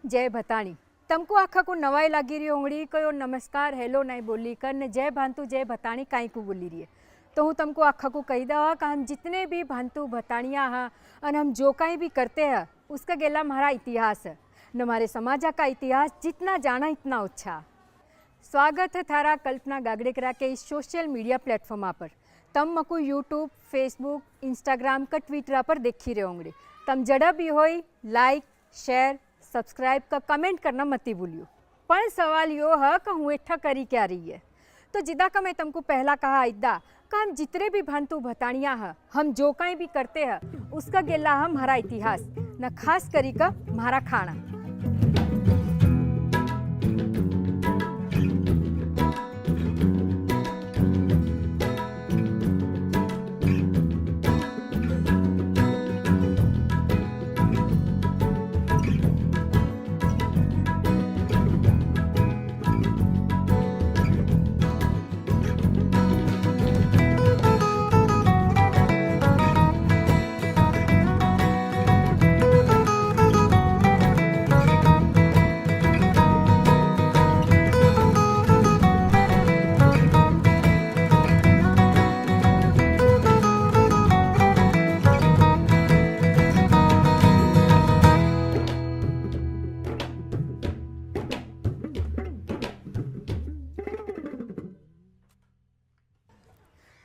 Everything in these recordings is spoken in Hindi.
जय भताणी तमको आखा को नवाई लागी रही होंगी कयो नमस्कार हेलो नहीं बोली कर ने जय भांतु जय भताणी काई को बोली रही है। तो हूँ तुमको आखा को कही दवा कि हम जितने भी भांतु भताणिया हाँ और हम जो कहीं भी करते हैं उसका गेला हमारा इतिहास है न हमारे समाजा का इतिहास जितना जाना इतना अच्छा। स्वागत है थारा कल्पना गागड़ेकरा के इस सोशल मीडिया प्लेटफॉर्म पर। तम मको यूट्यूब फेसबुक इंस्टाग्राम का ट्विटर पर देखी रहे होंगे। तम जड़ा भी होई लाइक शेयर सब्सक्राइब का कमेंट करना मत ही भूलियो। पर सवाल यो है कि हूँ एठा करी क्या रही है। तो जिदा का मैं तुमको पहला कहा इदा का हम जितने भी भांतु भताणिया है हम जो कहीं भी करते हैं उसका गेला है हमारा इतिहास न खास करी का हमारा खाना।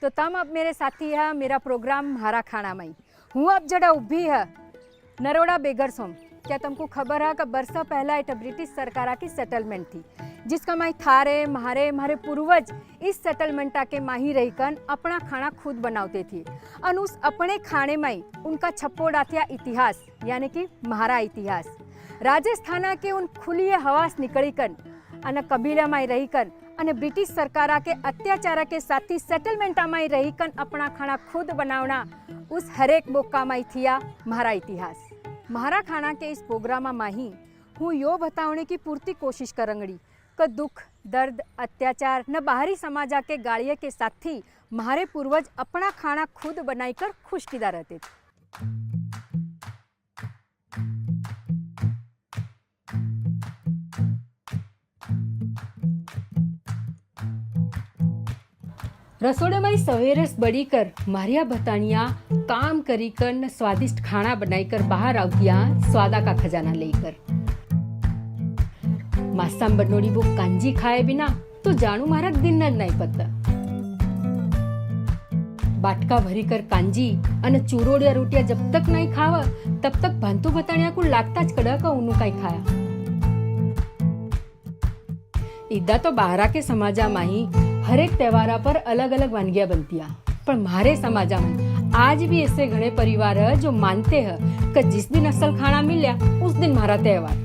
तो तम अब मेरे साथी है मेरा प्रोग्राम हमारा खाना मई हूँ अब जड़ा उभी है नरोड़ा बेगर्स होम। क्या तुमको खबर है कि बरसा पहला एक ब्रिटिश सरकार की सेटलमेंट थी जिसका माई थारे हमारे पूर्वज इस सेटलमेंट के माही रहकर अपना खाना खुद बनाते थे और उस अपने खाने में उनका छप्पोड़ा था इतिहास यानी कि हमारा इतिहास। राजस्थान के उन खुली हवास निकली कर अन कबीला में रही कर अने ब्रिटिश सरकार के अत्याचार के साथ ही सेटलमेंट में रही कर अपना खाना खुद बनावना उस हरेक बोका में थिया हमारा इतिहास। हमारा खाना के इस प्रोग्राम में ही हूँ यो बताने की पूर्ति कोशिश करंगड़ी कि दुख दर्द अत्याचार न बाहरी समाजा के गाड़िया के साथ ही हमारे पूर्वज अपना खाना खुद बनाकर खुश किदा रहते थे। रसोड़े में सवेरे बड़ी कर मारिया भतानिया काम करी कर न स्वादिष्ट खाना बनाई कर बाहर आवतिया स्वादा का खजाना लेकर। मास्ताम बनोड़ी वो कांजी खाए बिना तो जानू मारा दिन नहीं पता। बाटका भरी कर कांजी अन चूरोड़िया रोटिया जब तक नहीं खावा तब तक भांतु भतानिया को लागता च कड़ा का उन्नु काई खाया। इदा तो बाहरा के समाजा माही हर एक त्योहारा पर अलग अलग वानगियां बनतिया पर हमारे समाजा में आज भी ऐसे घने परिवार है जो मानते हैं कि जिस दिन असल खाना मिला उस दिन हमारा त्योहार।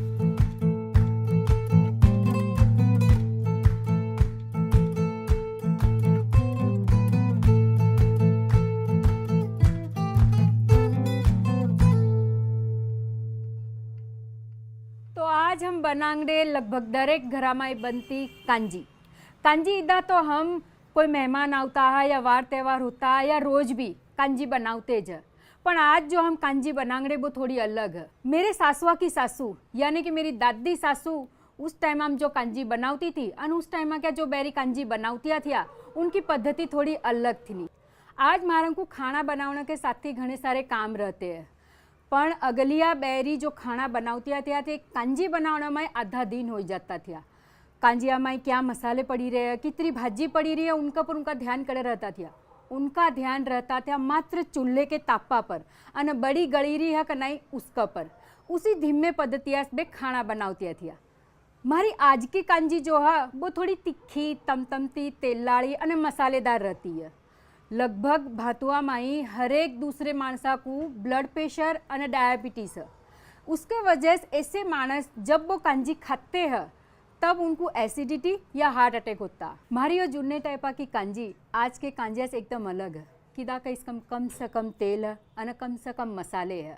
तो आज हम बनांगे लगभग दरेक घरा में बनती कांजी। कांजी इदा तो हम कोई मेहमान आवता है या वार त्यौहार होता है या रोज भी कांजी बनाते ज पर आज जो हम कांजी बनांगे वो थोड़ी अलग है। मेरे सासुआ की सासू यानी कि मेरी दादी सासू उस टाइम हम जो कांजी बनाती थी और उस टाइम क्या जो बेरी कांजी बनावतिया थी उनकी पद्धति थोड़ी अलग थी। आज मारा को खाना बनाने के साथ ही घने सारे काम रहते हैं पर अगलिया बेरी जो खाना बनावतिया थी कांजी बनाने में आधा दिन हो जाता था। कांजिया में क्या मसाले पड़ी रहे कितनी भाजी पड़ी रही है उनका पर उनका ध्यान करे रहता था। उनका ध्यान रहता था मात्र चूल्हे के तापा पर अन बड़ी गड़ी रही है कि नहीं उसका पर उसी धीमे पद्धतिया से खाना बनावतिया थी। हमारी आज की कांजी जो है वो थोड़ी तिखी तमतमती तेलाड़ी अने मसालेदार रहती है। लगभग भातुआ माई हर एक दूसरे मानसा को ब्लड प्रेशर अने डायबिटीज है। उसके वजह से ऐसे मानस जब वो कांजी खाते हैं तब उनको एसिडिटी या हार्ट अटैक होता। हमारी ये जुन्ने टाइपा की कांजी आज के कांजिया से एकदम अलग है। किदा का इसका कम से कम तेल है अने कम से कम मसाले है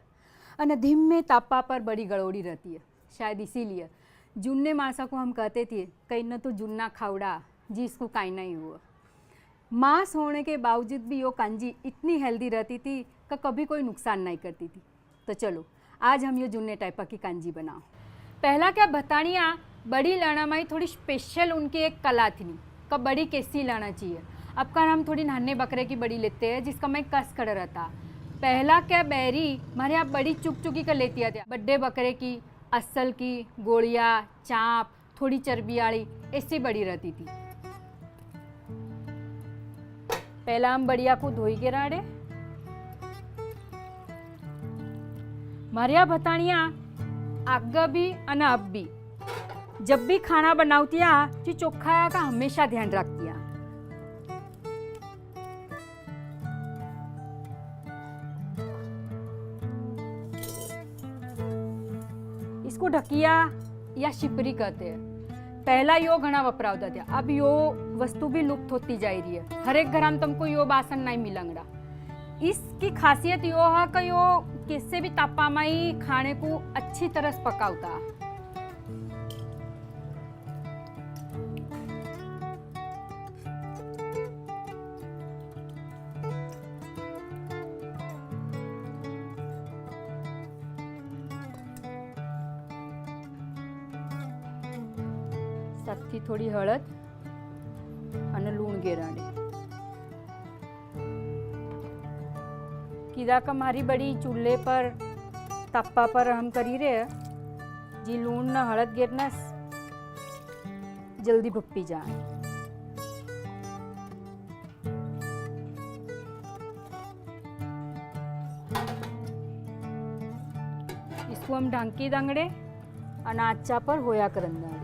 अने धीमे तापा पर बड़ी गड़ोड़ी रहती है। शायद इसीलिए जुन्ने मानसा को हम कहते थे कहीं न तो जुन्ना खावड़ा जिसको काई नहीं हुआ। मांस होने के बावजूद भी वो कांजी इतनी हेल्दी रहती थी कि कभी कोई नुकसान नहीं करती थी। तो चलो आज हम ये जुन्ने टाइपा की कांजी बनाओ। पहला क्या भतानिया बड़ी लाना में थोड़ी स्पेशल उनकी एक कला थी कब बड़ी कैसी लाना चाहिए। अब का हम थोड़ी नन्हे बकरे की बड़ी लेते हैं जिसका मैं कस कर रहता। पहला क्या बैरी हमारे यहाँ बड़ी चुक चुकी कर लेती है बड्डे बकरे की असल की गोलियाँ चाँप थोड़ी चर्बी वाली ऐसी बड़ी रहती थी। पहला हम बढ़िया को धोई के राड़े मारिया भतानिया आगे भी अन अब भी जब भी खाना बनाती जी चोखा का हमेशा ध्यान रखती। इसको ढकिया या शिपरी कहते हैं। पहला यो घना वपरावता था, अब यो वस्तु भी लुप्त होती जा रही है। हर एक घर में तुमको यो बासन नहीं मिलंगड़ा। इसकी खासियत यो है कि यो किसी भी तापा में ही खाने को अच्छी तरह से पकावता। साथी थोड़ी हळद અને લૂણ गेराडे कीदा का मारी बड़ी चूल्हे पर तप्पा पर हम करी रहे जी लूण न हळद गिरना जल्दी भप्पी जाए। इसको हम ढांकी दंगड़े अनाचा पर होया करंदाड़े।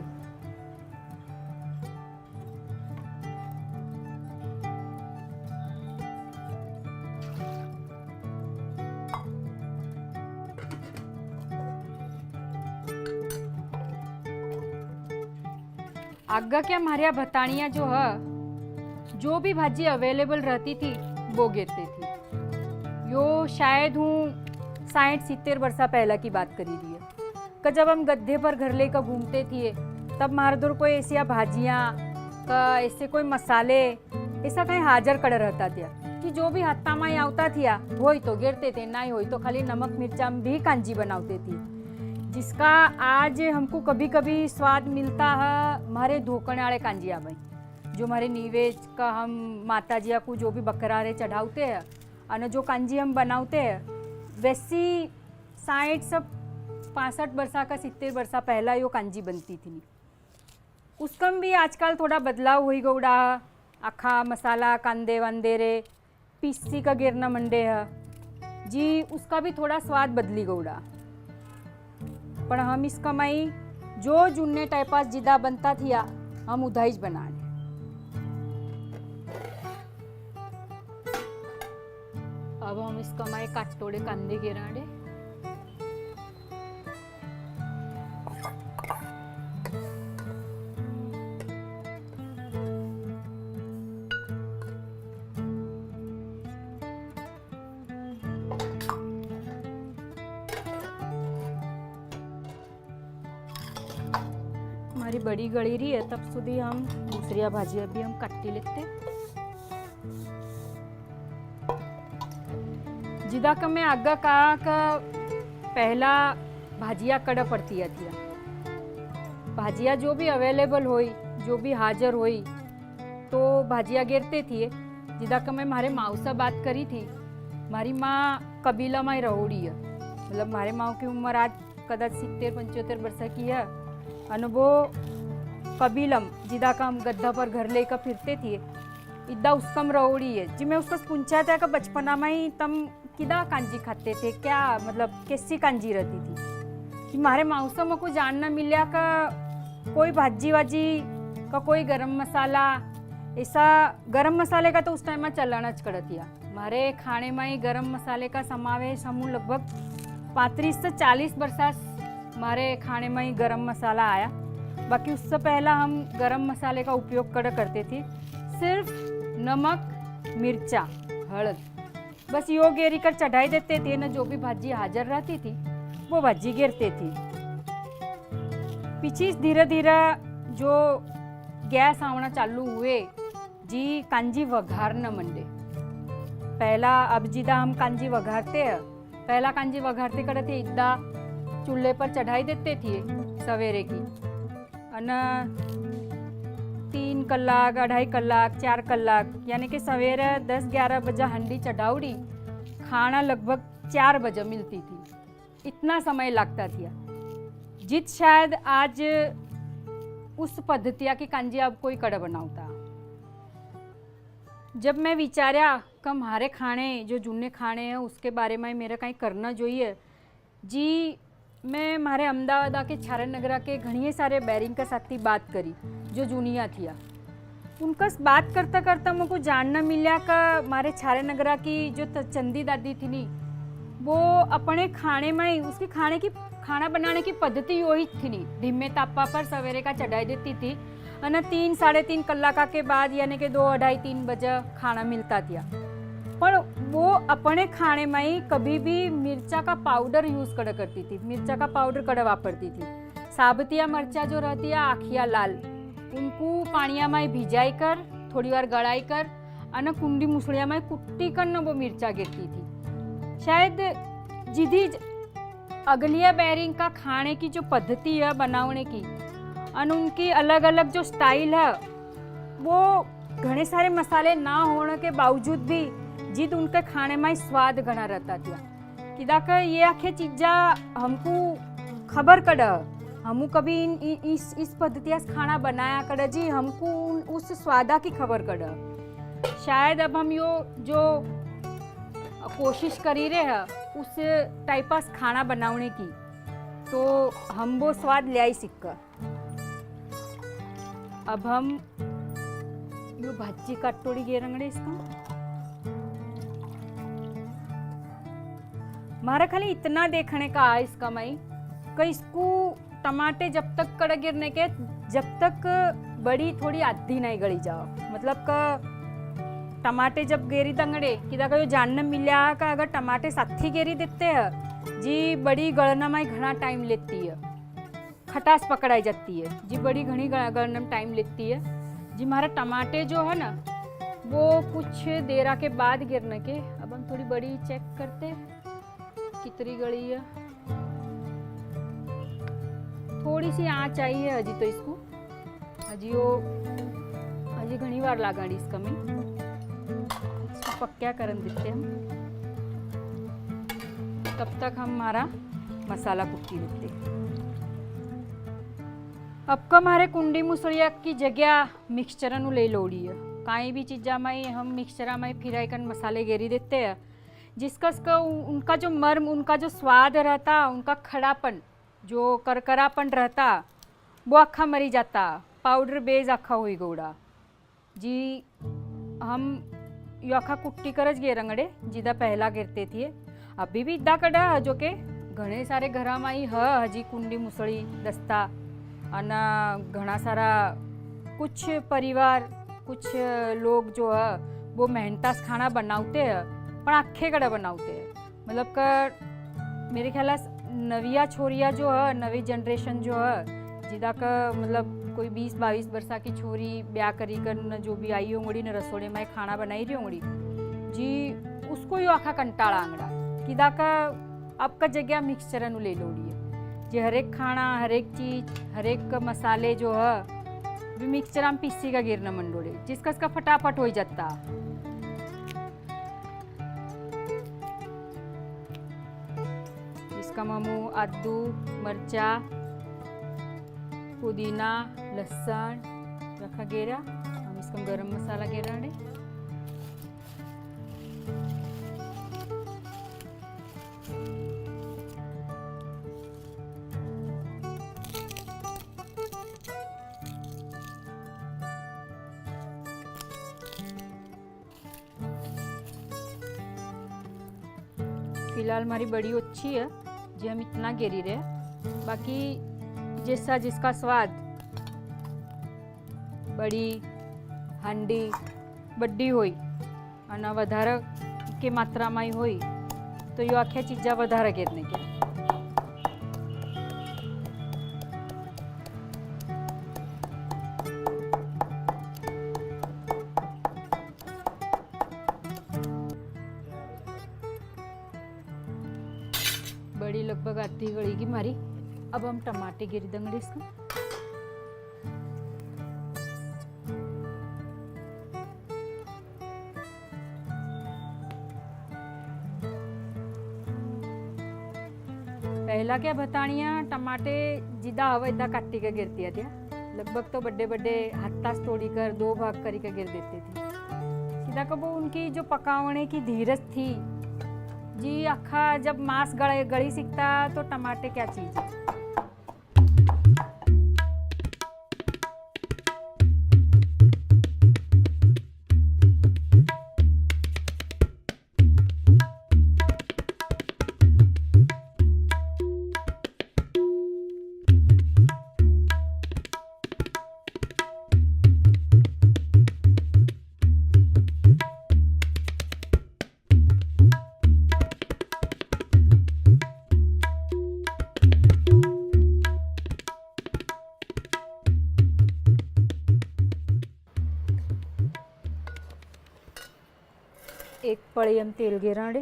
आगा क्या हमारे भतानिया जो है जो भी भाजी अवेलेबल रहती थी वो गिरते थी। यो शायद हूँ 60-70 वर्षा पहला की बात करी रही है कि जब हम गद्दे पर घर लेकर घूमते थे तब हमारे दूर कोई ऐसी भाजियाँ का ऐसे कोई मसाले ऐसा कहीं हाजिर कर रहता था कि जो भी हत्ता में आवता थिया वही तो गिरते थे, नहीं हो तो खाली नमक मिर्चा में भी कांजी बनाते थी जिसका आज हमको कभी कभी स्वाद मिलता है हमारे धोकने वाले कांजिया में जो हमारे निवेश का हम माता जिया को जो भी बकरारे चढ़ाते हैं और जो कांजी हम बनाते हैं वैसी 60-65 वर्षा का 70 वर्षा पहला यो कांजी बनती थी। उसका भी आजकल थोड़ा बदलाव हुई गौड़ा आखा मसाला कांदे वांदे रे पीसी का गिरना मंडे है जी उसका भी थोड़ा स्वाद बदली गौड़ा। पर हम इसका मई जो जुन्ने टाइपास जिदा बनता थिया हम उधाइज बना ले। अब हम इसका मई काटोड़े कांदे गिराड़े हमारी बड़ी गड़ी रही है तब सुधी हम दूसरी भाजी अभी हम कट्टी लेते जिदा का मैं आगा का पहला भाजिया कड़ा पड़ती है थी भाजिया जो भी अवेलेबल होई जो भी हाजिर होई तो भाजिया गिरते थी। जिदा का मैं मारे माँ से बात करी थी मारी माँ कबीला में रहोड़ी है मतलब मारे माँ की उम्र आज कदाच 70-75 वर्ष की है अनुभव कबीलम जिदा का हम गद्दा पर घर लेकर फिरते थे इदा उसकम रहोड़ी है जी। मैं उसको पूछा था कि बचपना में ही तम किदा कांजी खाते थे क्या मतलब कैसी कांजी रहती थी कि मारे माउसा में को जानना मिला का कोई भाजी वाजी का कोई गरम मसाला ऐसा गरम मसाले का तो उस टाइम में चलाना च करतिया मारे खाने में ही गरम मसाले का समावेश हम लगभग 35 से 40 वर्षा हमारे खाने में ही गरम मसाला आया। बाकी उससे पहला हम गरम मसाले का उपयोग करते थे सिर्फ नमक मिर्चा हळद बस यो गेरी कर चढ़ाई देते थे न जो भी भाजी हाजिर रहती थी वो भाजी गिरते थी। पीछे धीरे धीरे जो गैस आना चालू हुए जी कांजी वघारना मंडे। पहला अब जिदा हम कांजी वघारते हैं पहला कांजी वघारते करते इदा चूल्हे पर चढ़ाई देते थे सवेरे की। અને 3 કલાક 2.5 કલાક 4 કલાક यानी कि सवेरे 10-11 बजे हंडी चढ़ावड़ी, खाना लगभग 4 बजे मिलती थी। इतना समय लगता था। जित शायद आज उस पद्धतिया की कांजी अब कोई कड़ा बनाता। जब मैं विचारा कि हमारे खाने जो जूने खाने हैं उसके बारे में मेरा कहीं करना चाहिए जी, मैं हमारे अहमदाबाद के छारानगरा के घनी सारे बैरिंग के साथ ही बात करी जो जूनिया थी। उनका बात करता करता मुझको जानना मिला कि हमारे छारानगरा की जो चंदी दादी थी नी, वो अपने खाने में उसकी खाना बनाने की पद्धति वही थी नी, धीमे तापा पर सवेरे का चढ़ाई देती थी और 3-3.5 कलाक के बाद यानी कि 2-2.5-3 बजे खाना मिलता था। पर वो अपने खाने में ही कभी भी मिर्चा का पाउडर यूज़ करती थी, मिर्चा का पाउडर कड़ा वापरती थी। साबतिया मिर्चा जो रहती है आखिया लाल, उनको पानिया में भिजाई कर थोड़ी बार गड़ाई कर और कुंडी मुसड़िया में कुट्टी कर न वो मिर्चा गिरती थी। शायद जिदी अगलिया बैरिंग का खाने की जो पद्धति है बनाने की और उनकी अलग अलग जो स्टाइल है, वो घने सारे मसाले ना होने के बावजूद भी जिद उनके खाने में स्वाद घना रहता था। किदा का ये आखे चीज़ा हमको खबर कड़, हमू कभी इस पद्धति से खाना बनाया कड़ जी, हमको उस स्वादा की खबर कड़। शायद अब हम यो जो कोशिश करी रहे हैं उस टाइप का खाना बनाने की, तो हम वो स्वाद ले आई सीख। अब हम यो भाजी कटोरी गे रंगड़े इसका मारा खाली इतना देखने का है इसका मई कि इसको टमाटे जब तक कड़ गिरने के जब तक बड़ी थोड़ी आधी नहीं गड़ी जाओ, मतलब का टमाटे जब गेरी दंगड़े किदा का जानने मिला का अगर टमाटे साथी गेरी देते हैं जी, बड़ी गलना में घना टाइम लेती है, खटास पकड़ाई जाती है जी, बड़ी घनी गलना में टाइम लेती है जी। हमारा टमाटे जो है ना वो कुछ देर के बाद गिरने के। अब हम थोड़ी बड़ी चेक करते कितनी गली है, थोड़ी सी आँच आई है अजी, तो इसको अजी घनी बार लगाड़ी इसका में इसको पक्या करन देते हम, तब तक हम हमारा मसाला कुट्टी देते। अब का हमारे कुंडी मुसड़िया की जगह मिक्सचर ले लोड़ी है, कहीं भी चीज़ा में हम मिक्सचरा में फिराई कर मसाले गेरी देते हैं, जिसका उनका जो मर्म, उनका जो स्वाद रहता, उनका खड़ापन जो करकरापन रहता वो अखा मरी जाता, पाउडर बेज अखा हुई गौड़ा जी। हम यो अखा कुट्टी करज गे रंगड़े जिदा पहला गिरते थे, अभी भी इदा कड़ा जो के घने सारे घरा में ही हजी कुंडी मुसड़ी दस्ता अना घना सारा कुछ परिवार कुछ लोग जो है वो मेहनता से खाना बनाते हैं पर आखे कड़ा बनाते हैं। मतलब का मेरे ख्याल नविया छोरिया जो है, नवी जनरेशन जो है जिदा का मतलब कोई 20-22 वर्षा की छोरी ब्याह करी कर जो भी आई होंगी न रसोड़े में खाना बनाई रही होंगी जी, उसको यो आखा कंटाड़ा आंगड़ा किदा का आपका जगह मिक्सचर ले लोड़ी है जी। हर एक खाना हर एक चीज़ हर एक मसाले जो है भी मिक्सचर हम पीसी का गिरना मंडोड़े, जिसका इसका फटाफट हो जाता। इसका मामू आदू मरचा पुदीना लहसुन रखा गेरा, हम इसका गरम मसाला गेरा ने फिलहाल हमारी बड़ी अच्छी है जी, हम इतना गेरी रहे, बाकी जैसा जिसका स्वाद बड़ी हांडी बड्डी होई और वधारा के मात्रा में होई तो यो आख्या चीज़ा वधारा गिरने के। बड़ी लगभग आधी गली की मारी। अब हम टमाटे गिरी देंगे इसमें। पहला क्या बतानिया टमाटे जिदा हवा इदा काटी के गिरती है त्या लगभग तो बड़े बड़े हत्तास तोड़ी कर 2 भाग करी के गिर देते थे। सीधा कबो उनकी जो पकावने की धीरज थी जी, अखा जब मांस गड़ी सीखता तो टमाटे क्या चीज है। एक पड़ी हम तेल गिराड़े।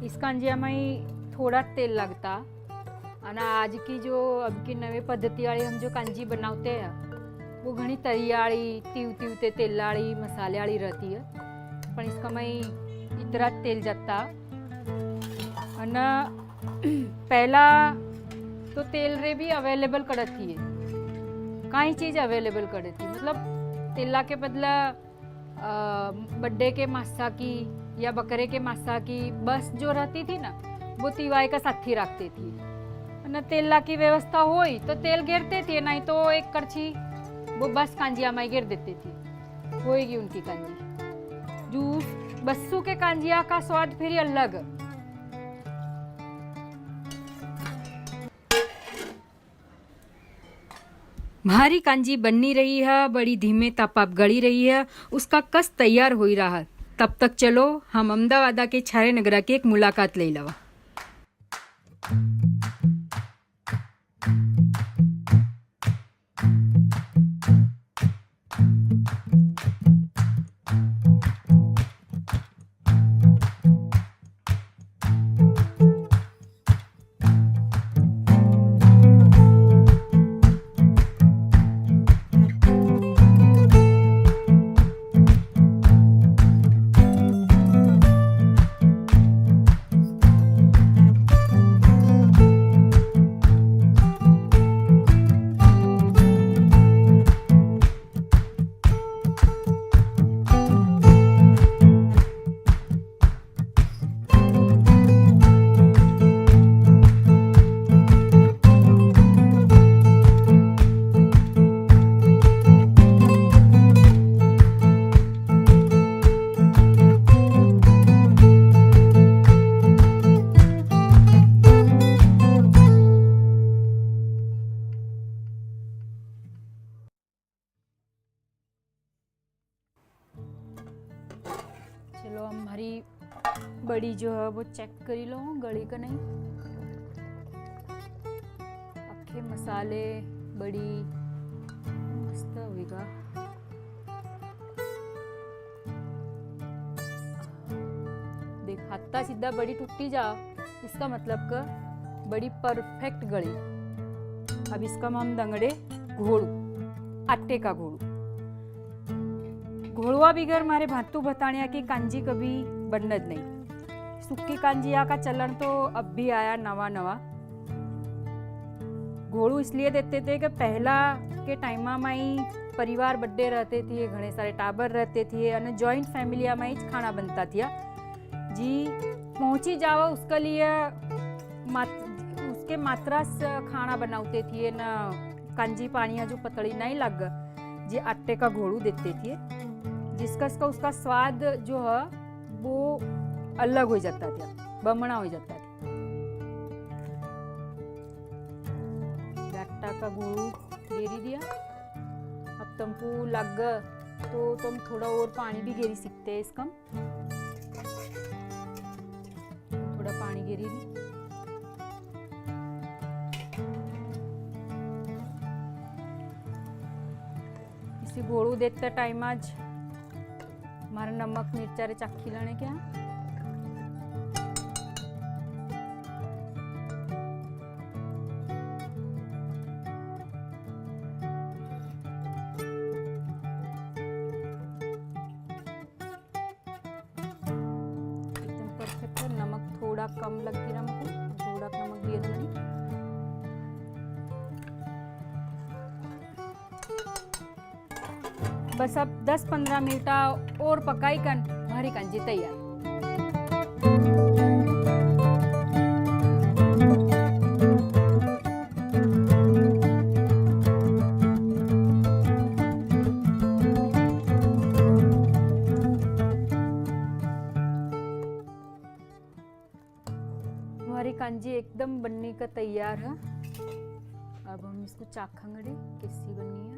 इस कांजिया में थोड़ा तेल लगता और आज की जो अब की नवे पद्धति वाली हम जो कांजी बनाते हैं वो घनी तरियाड़ी तीव तीव ते तेलाड़ी मसाले वाली रहती है, पर इसका में इतना तेल जाता। और पहला तो तेल रे भी अवेलेबल करत थी, कई चीज़ अवेलेबल करत थी, मतलब तेला के बदला बड्डे के मासा की या बकरे के मासा की बस जो रहती थी ना वो तिवाई का साथी रखती थी। न तेला की व्यवस्था हुई तो तेल गिरते थे, नहीं तो एक करछी वो बस कांजिया में गिर देती थी, होएगी उनकी कांजी। जूस बस्सू के कांजिया का स्वाद फिर अलग। भारी कांजी बननी रही है, बड़ी धीमे ताप गड़ी रही है, उसका कस तैयार हो रहा। तब तक चलो हम अहमदाबाद के छारे नगरा की एक मुलाकात ले लवा। चलो हमारी बड़ी जो है वो चेक करी लो गली का नहीं। अखे मसाले बड़ी मस्त होगा। देख हत्ता सीधा बड़ी टूटी जा, इसका मतलब का बड़ी परफेक्ट गली। अब इसका हम दंगड़े घोड़ू, आटे का घोड़ू। घोड़वा बिगर मारे भातू बतानिया की कांजी कभी बनत नहीं। सुक्की कांजिया का चलन तो अब भी आया नवा नवा। घोड़ू इसलिए देते थे कि पहला के टाइम में ही परिवार बड्डे रहते थे, घने सारे टाबर रहते थे और जॉइंट फैमिली में ही खाना बनता था जी। पहुंची जावा उसके लिए उसके मात्रा से खाना बनाते थे ना। कांजी पानिया जो पतली नहीं लग जी आटे का घोड़ू देते थे, जिसका उसका स्वाद जो है वो अलग हो जाता था, बमना हो जाता था। आटा का घोड़ू गेरी दिया। अब तुमको लग तो तुम थोड़ा और पानी भी गेरी सकते हैं। इसका थोड़ा पानी गेरी दी। પછી ગોળું દેતા ટાઈમમાં જ મારા નમક મિરચારે ચાખી લેણે क्या एकदम परफेक्ट है। नमक थोड़ा कम लगी रहा हमको, थोड़ा नमक दिए तो नहीं। बस अब 10-15 मिनट और पकाई कर हमारी कांजी तैयार। हमारी कांजी एकदम बनने का तैयार है। अब हम इसको चाखेंगे कैसी बनी है।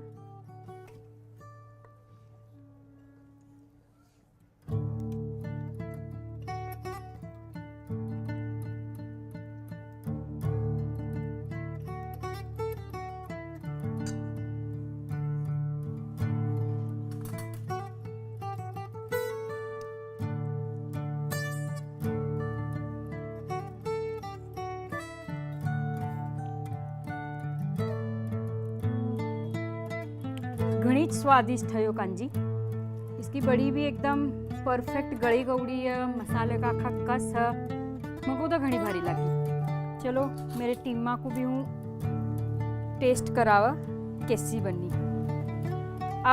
घनी स्वादिष्ट है यो कांजी। इसकी बड़ी भी एकदम परफेक्ट गली गौड़ी है, मसाले का आखा कस है, मको तो घनी भारी लगी। चलो मेरे टीमा को भी हूँ टेस्ट करावा कैसी बनी।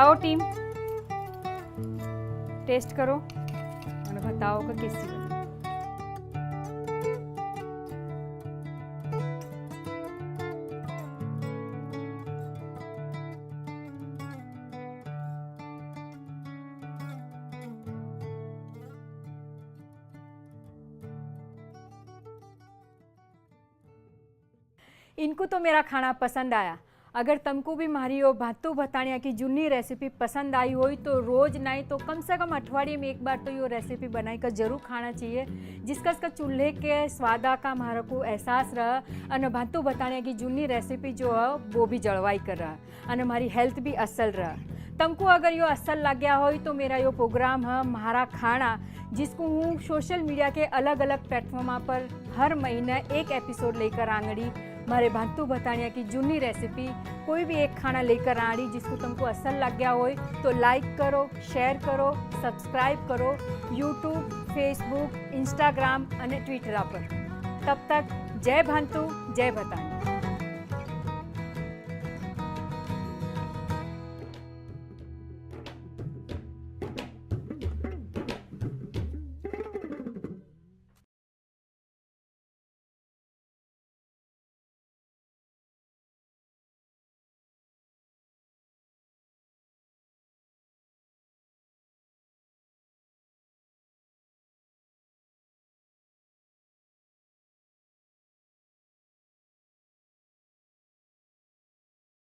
आओ टीम टेस्ट करो और बताओ कि कैसी बनी। इनको तो मेरा खाना पसंद आया। अगर तुमको भी मारी हो भातू भताणिया की जूनी रेसिपी पसंद आई हो तो रोज नहीं तो कम से कम अठवाडिये में एक बार तो ये रेसिपी बनाई कर जरूर खाना चाहिए, जिसका चूल्हे के स्वादा का हमारा को एहसास रहा और भातू भताणिया की जूनी रेसिपी जो है वो भी जलवाई कर रहा और हमारी हेल्थ भी असल रहा। तुमको अगर यो असल लग गया हो तो मेरा यो प्रोग्राम है मारा खाना, जिसको हूँ सोशल मीडिया के अलग अलग प्लेटफॉर्म पर हर महीने एक एपिसोड लेकर आंगड़ी। मारे भातू भताणिया की जूनी रेसिपी कोई भी एक खाना लेकर आड़ी जिसको तुमको असल लग गया हो तो लाइक करो, शेयर करो, सब्सक्राइब करो यूट्यूब, फेसबुक, इंस्टाग्राम और ट्विटर पर। तब तक जय भांतु जय भताणी।